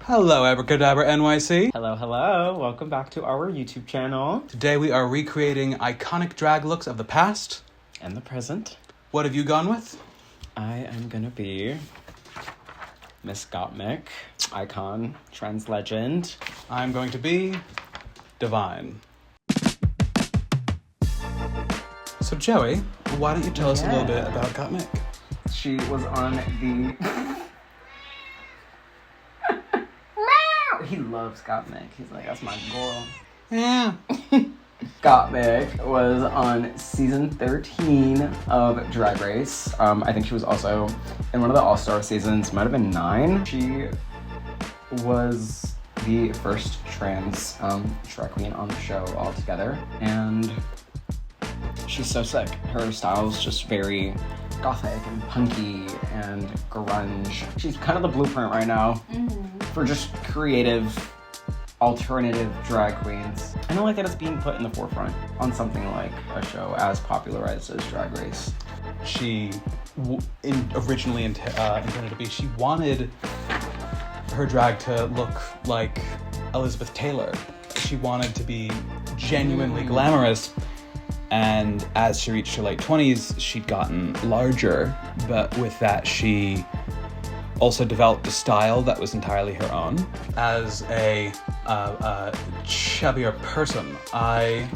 Hello, Abracadabra NYC. Hello, hello. Welcome back to our YouTube channel. Today we are recreating iconic drag looks of the past. And the present. What have you gone with? I am gonna be Miss Gottmik, icon, trans legend. I'm going to be Divine. So Joey, why don't you tell us a little bit about Gottmik? She was on the... He loves Gottmik. He's like, that's my girl. Yeah. Gottmik was on season 13 of Drag Race. I think she was also in one of the All-Star seasons, might have been 9. She was the first trans drag queen on the show altogether, and she's so sick. Her style is just very gothic and punky and grunge. She's kind of the blueprint right now for just creative, alternative drag queens. I don't like that it's being put in the forefront on something like a show as popularized as Drag Race. She originally intended to be, she wanted her drag to look like Elizabeth Taylor. She wanted to be genuinely glamorous. And as she reached her late 20s, she'd gotten larger, but with that she also developed a style that was entirely her own. As a chubbier person, I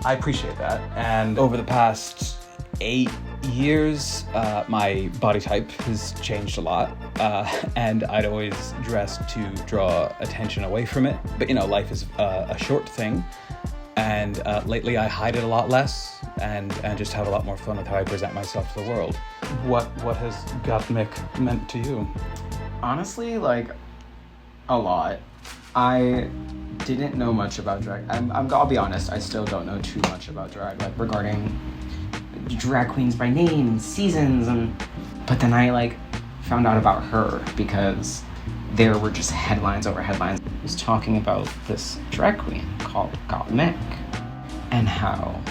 appreciate that. And over the past 8 years, my body type has changed a lot, and I'd always dressed to draw attention away from it. But you know, life is a short thing. And lately I hide it a lot less and just have a lot more fun with how I present myself to the world. What has Gottmik meant to you? Honestly, like, a lot. I didn't know much about drag. I'll be honest, I still don't know too much about drag, like, regarding drag queens by name and seasons, but then I, found out about her because there were just headlines over headlines. I was talking about this drag queen called Gottmik and how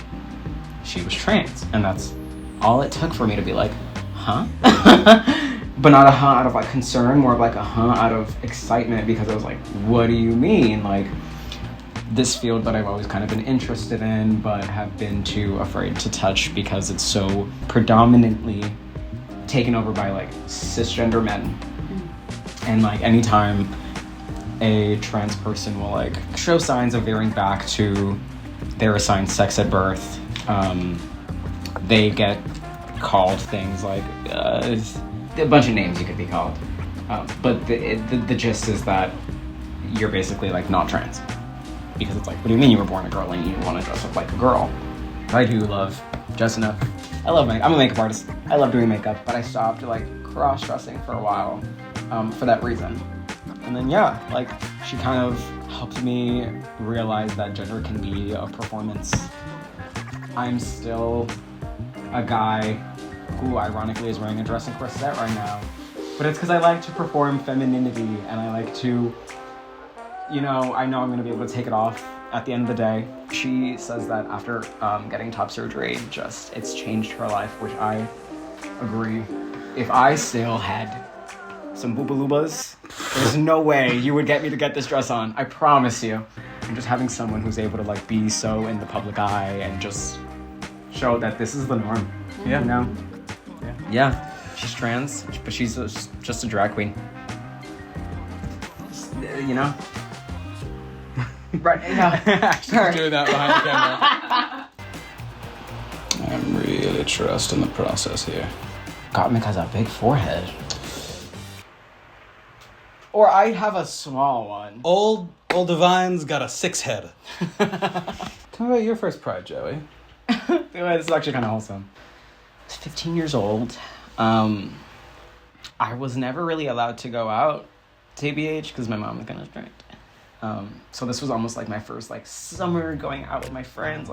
she was trans, and that's all it took for me to be like, huh? But not a huh out of concern, more of a huh out of excitement, because I was like, what do you mean? This field that I've always kind of been interested in but have been too afraid to touch because it's so predominantly taken over by cisgender men. And anytime a trans person will show signs of veering back to their assigned sex at birth, they get called things like a bunch of names you could be called. But the gist is that you're basically not trans. Because it's what do you mean you were born a girl and you want to dress up like a girl? I do love dressing up. I love makeup. I'm a makeup artist. I love doing makeup, but I stopped cross-dressing for a while. For that reason. And then she kind of helped me realize that gender can be a performance. I'm still a guy who ironically is wearing a dress and corset right now, but it's because I like to perform femininity, and I like to, I know I'm going to be able to take it off at the end of the day. She says that after getting top surgery, it's changed her life, which I agree. If I still had some boobalubas, there's no way you would get me to get this dress on. I promise you. And just having someone who's able to be so in the public eye and just show that this is the norm. Yeah. You know? Yeah. She's trans, but she's just a drag queen. You know? Right. Yeah. She's doing that behind the camera. I'm really trusting the process here. Gottmik has a big forehead. Or I have a small one. Old Divine's got a 6 head. Tell me about your first pride, Joey. This is actually kind of wholesome. I was 15 years old. I was never really allowed to go out, TBH, because my mom was kind of strict. So this was almost my first summer going out with my friends,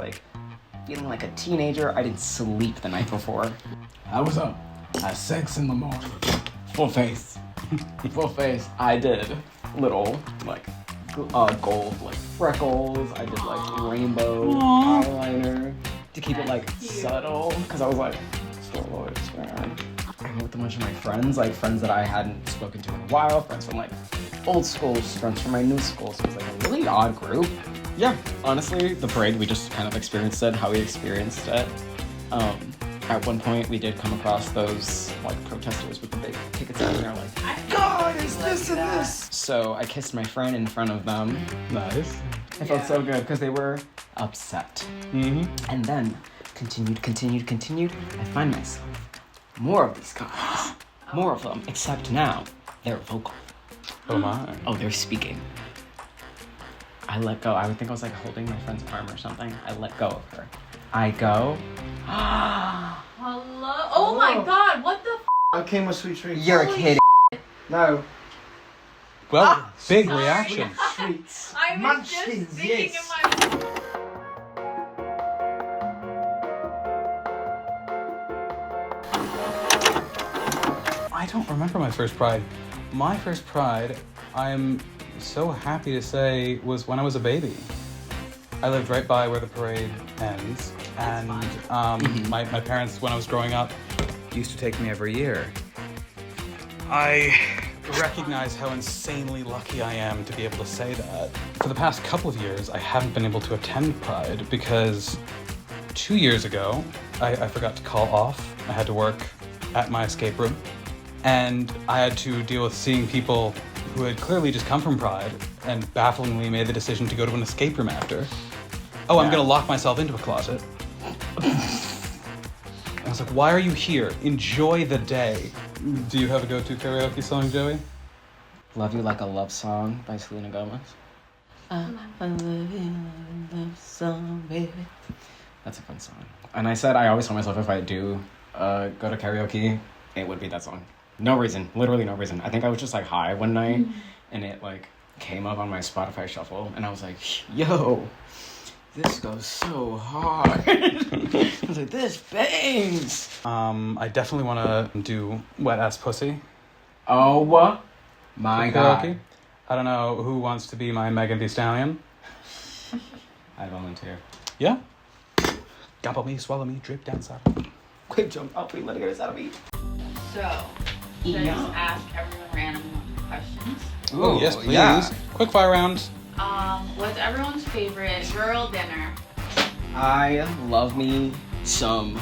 feeling like a teenager. I didn't sleep the night before. I was up at 6 in the morning. Full face. Full face. I did little gold freckles. I did rainbow eyeliner to keep it subtle, because I was Star Lord, man. out with a bunch of my friends, like friends that I hadn't spoken to in a while, friends from like old schools, friends from my new school. So it was like a really odd group. Yeah, honestly, the parade, we just kind of experienced it, how we experienced it. At one point, we did come across those like protesters with the big tickets and they're like, guys, this and this. So I kissed my friend in front of them. Nice. I felt so good because they were upset. Mm-hmm. And then continued. I find myself more of these guys, more of them, except now they're vocal. Oh my. Oh, they're speaking. I let go. I would think I was like holding my friend's arm or something. I let go of her. I go. Hello? Oh my god, what the I came with sweet treats. You're a kid. No. Well, big sorry. reaction. Treats. I was Munchkins, just thinking yes. in my... I don't remember my first Pride. My first Pride, I'm so happy to say, was when I was a baby. I lived right by where the parade ends, and my parents, when I was growing up, used to take me every year. I recognize how insanely lucky I am to be able to say that. For the past couple of years, I haven't been able to attend Pride because 2 years ago, I forgot to call off. I had to work at my escape room, and I had to deal with seeing people who had clearly just come from Pride and bafflingly made the decision to go to an escape room after. Oh, I'm Yeah. gonna lock myself into a closet. I was like, why are you here? Enjoy the day. Do you have a go-to karaoke song, Joey? Love You Like a Love Song by Selena Gomez. I love you like a love song, baby. That's a fun song. And I said I always tell myself if I do go to karaoke, it would be that song. No reason, literally no reason. I think I was just like high one night and it like came up on my Spotify shuffle and I was like, yo, this goes so hard. I was like, this bangs. I definitely want to do Wet Ass Pussy. Oh my for god. karaoke. I don't know who wants to be my Megan Thee Stallion. I volunteer. Yeah? Gobble me, swallow me, drip down south. Quick jump up, let it get us out of me. So, should I just ask everyone random questions? Oh, yes, please. Yeah. Quick fire round. What's everyone's favorite girl dinner? I love me some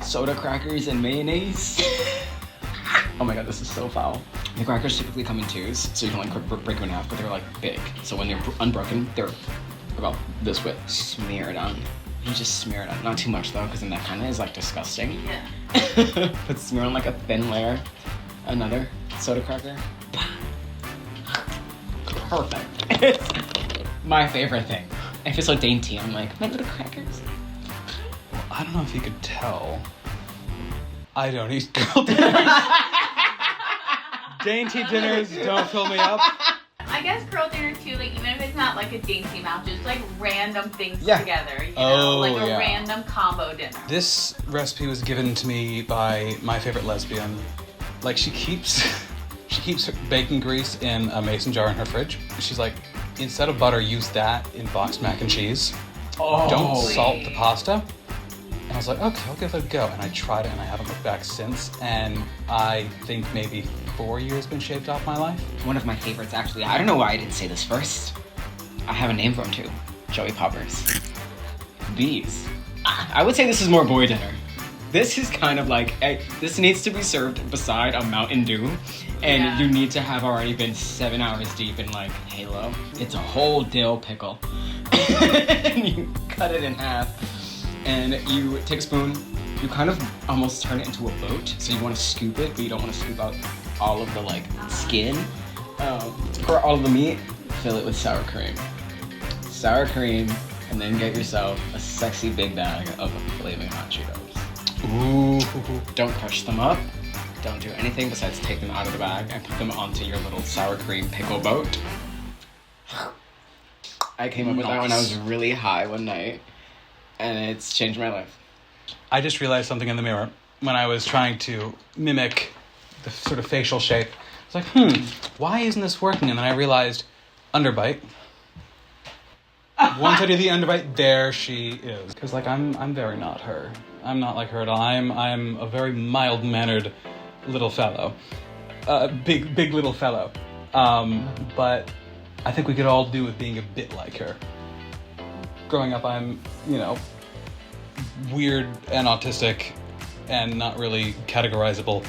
soda crackers and mayonnaise. Oh my god, this is so foul. The crackers typically come in twos, so you can like break them in half, but they're like big. So when they're unbroken, they're about this width. Smear it on. You just smear it on. Not too much though, because then that kind of is like disgusting. Yeah. But smear on like a thin layer. Another soda cracker. Perfect. It's my favorite thing. I feel so dainty. I'm like, my little crackers. Well, I don't know if you could tell. I don't eat girl dinners. Dainty dinners don't fill me up. I guess girl dinner too, like even if it's not like a dainty amount, just like random things Yeah. together, you Oh, know, like a yeah. random combo dinner. This recipe was given to me by my favorite lesbian. Like she keeps her bacon grease in a mason jar in her fridge. She's like, instead of butter, use that in boxed mac and cheese. Oh. Don't salt the pasta. And I was like, okay, I'll give it a go. And I tried it and I haven't looked back since. And I think maybe 4 years been shaved off my life. One of my favorites, actually. I don't know why I didn't say this first. I have a name for him too. Joey Poppers. These. I would say this is more boy dinner. This is kind of like, this needs to be served beside a Mountain Dew. And Yeah. you need to have already been 7 hours deep in like Halo. It's a whole dill pickle. And you cut it in half. And you take a spoon, you kind of almost turn it into a boat. So you want to scoop it, but you don't want to scoop out all of the like skin. For all of the meat, fill it with sour cream. Sour cream, and then get yourself a sexy big bag of flaming hot Cheetos. Ooh. Don't crush them up. Don't do anything besides take them out of the bag and put them onto your little sour cream pickle boat. I came up with that when I was really high one night, and it's changed my life. I just realized something in the mirror when I was trying to mimic the sort of facial shape. I was like, why isn't this working? And then I realized, underbite. Once I do the underbite, there she is. Because, like, I'm very not her. I'm not like her at all. I'm a very mild-mannered little fellow. Big little fellow. But I think we could all do with being a bit like her. Growing up, I'm, weird and autistic and not really categorizable.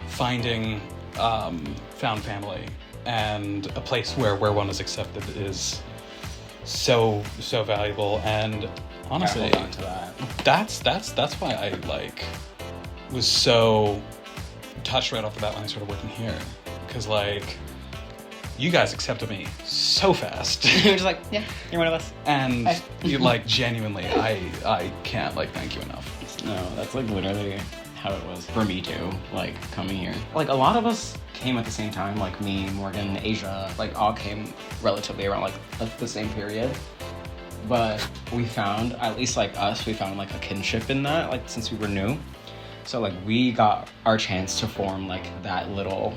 Finding found family and a place where one is accepted is so valuable. And honestly, hold on to that. That's why I was so touched right off the bat when I started working here, because you guys accepted me so fast. You're just like, yeah, you're one of us. And you genuinely, I can't thank you enough. No, that's literally how it was for me too, coming here. A lot of us came at the same time, me, Morgan, Asia, all came relatively around the same period. But we found, at least us, we found a kinship in that, since we were new. So we got our chance to form that little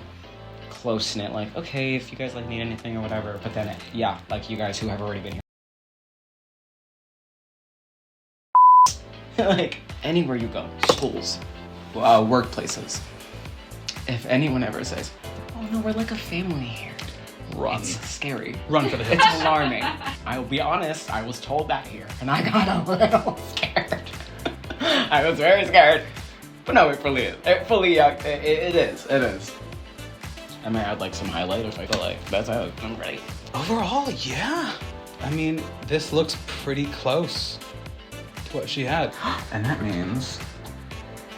close-knit, okay, if you guys need anything or whatever. But then you guys who have already been here. Anywhere you go, schools, workplaces, if anyone ever says, oh no, we're like a family here, Run. It's scary. Run for the hills. It's alarming. I will be honest, I was told that here, and I got a little scared. I was very scared. But no, it really is. It is. I might add some highlighters, but that's how I'm ready. Overall, yeah. I mean, this looks pretty close to what she had. And that means...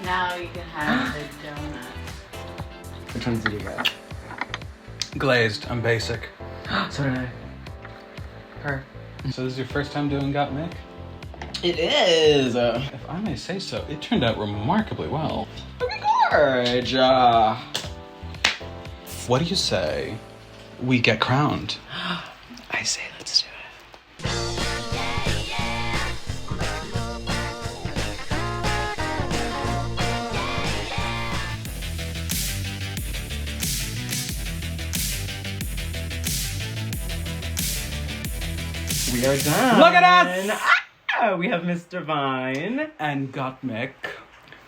Now you can have the donut. Which ones did you get? Glazed. I'm basic. So did I. Her. So this is your first time doing Gottmik? It is! If I may say so, it turned out remarkably well. Gorge! What do you say we get crowned? I say let's do it. We are done! Look at us! Ah, we have Mr. Vine. And Gottmik.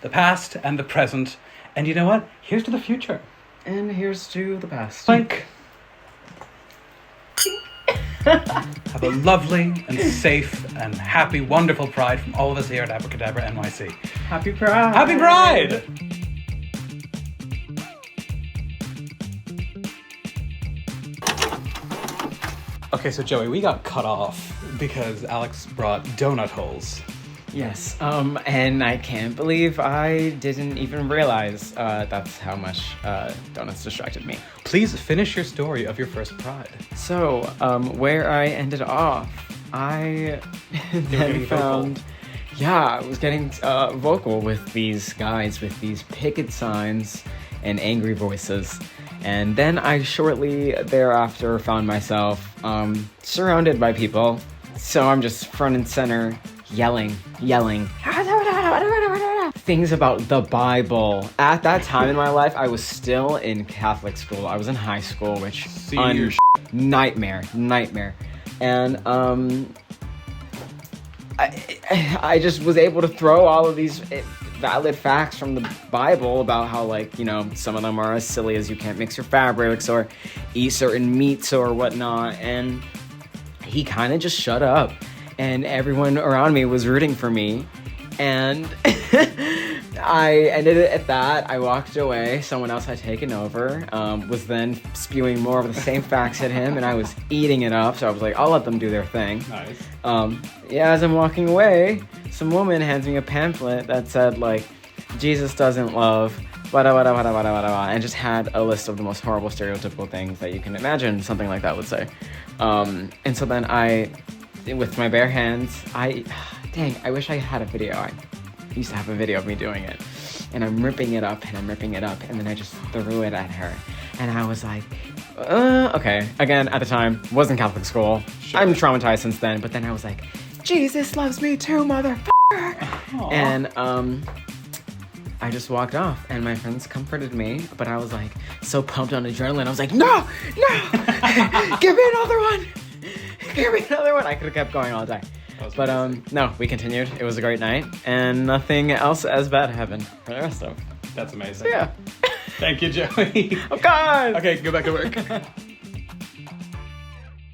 The past and the present. And you know what? Here's to the future. And here's to the past. Blink. Have a lovely and safe and happy, wonderful Pride from all of us here at Abracadabra NYC. Happy Pride! Happy Pride! Okay, so Joey, we got cut off because Alex brought donut holes. Yes, and I can't believe I didn't even realize that's how much donuts distracted me. Please finish your story of your first Pride. So, where I ended off, I then found... Yeah, I was getting vocal with these guys with these picket signs and angry voices. And then I shortly thereafter found myself surrounded by people. So I'm just front and center yelling things about the Bible. At that time in my life, I was still in Catholic school. I was in high school, which nightmare. And I just was able to throw all of these valid facts from the Bible about how, some of them are as silly as you can't mix your fabrics or eat certain meats or whatnot. And he kind of just shut up. And everyone around me was rooting for me. And I ended it at that. I walked away. Someone else had taken over, was then spewing more of the same facts at him, and I was eating it up. So I was like, I'll let them do their thing. Nice. As I'm walking away, some woman hands me a pamphlet that said, Jesus doesn't love, and just had a list of the most horrible stereotypical things that you can imagine something like that would say. And so then with my bare hands, I wish I had a video. I used to have a video of me doing it. And I'm ripping it up, and then I just threw it at her. And I was like, okay. Again, at the time, wasn't Catholic school. Sure. I'm traumatized since then, but then I was like, Jesus loves me too, motherfucker! Aww. And, I just walked off, and my friends comforted me, but I was so pumped on adrenaline. I was like, no! Give me another one! Give me another one. I could have kept going all day. But no, we continued. It was a great night, and nothing else as bad happened for the rest of. That's amazing. Yeah. Thank you, Joey. Of course. Okay, go back to work.